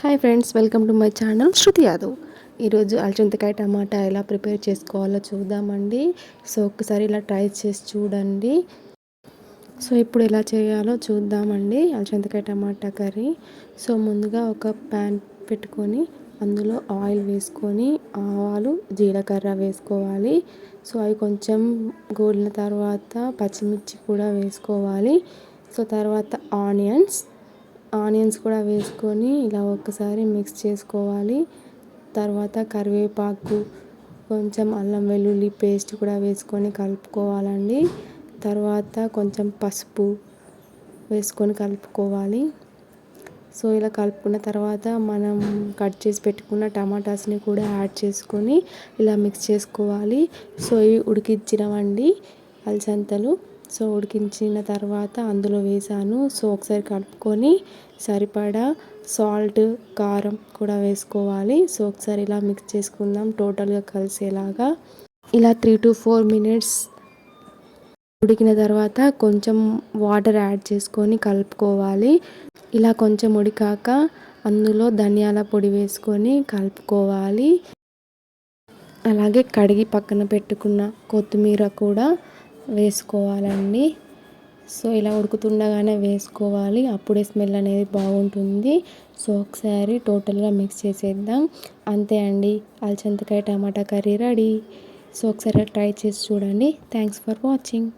Hi friends, welcome to my channel Shruti Yadav. ఈరోజు అల్చంతకాయ టమాటా ఎలా ప్రిపేర్ చేసుకోవాలో చూద్దామండి. సో ఒక్కసారి ఇలా ట్రై చేసి చూడండి. సో ఇప్పుడు ఎలా చేయాలో చూద్దామండి అల్చంతకాయ టమాటా కర్రీ. సో ముందుగా ఒక ప్యాన్ పెట్టుకొని అందులో ఆయిల్ వేసుకొని ఆవాలు జీలకర్ర వేసుకోవాలి. సో అవి కొంచెం గోలిన తర్వాత పచ్చిమిర్చి కూడా వేసుకోవాలి. సో తర్వాత ఆనియన్స్ కూడా వేసుకొని ఇలా ఒక్కసారి మిక్స్ చేసుకోవాలి. తర్వాత కరివేపాకు, కొంచెం అల్లం వెల్లుల్లి పేస్ట్ కూడా వేసుకొని కలుపుకోవాలండి. తర్వాత కొంచెం పసుపు వేసుకొని కలుపుకోవాలి. సో ఇలా కలుపుకున్న తర్వాత మనం కట్ చేసి పెట్టుకున్న టమాటాస్ని కూడా యాడ్ చేసుకొని ఇలా మిక్స్ చేసుకోవాలి. సో ఇవి ఉడికించినవండి అలసందలు. సో ఉడికించిన తర్వాత అందులో వేసాను. సో ఒకసారి కలుపుకొని సరిపడా సాల్ట్, కారం కూడా వేసుకోవాలి. సో ఒకసారి ఇలా మిక్స్ చేసుకుందాం టోటల్గా కలిసేలాగా. ఇలా 3 to 4 minutes ఉడికిన తర్వాత కొంచెం వాటర్ యాడ్ చేసుకొని కలుపుకోవాలి. ఇలా కొంచెం ఉడికాక అందులో ధనియాల పొడి వేసుకొని కలుపుకోవాలి. అలాగే కడిగి పక్కన పెట్టుకున్న కొత్తిమీర కూడా వేసుకోవాలండి. సో ఇలా ఉడుకుతుండగానే వేసుకోవాలి, అప్పుడే స్మెల్ అనేది బాగుంటుంది. సో ఒకసారి టోటల్గా మిక్స్ చేసేద్దాం. అంతే అండి, అల్చంతకాయ టమాటా కర్రీ రెడీ. సో ఒకసారి ట్రై చేసి చూడండి. Thanks for watching.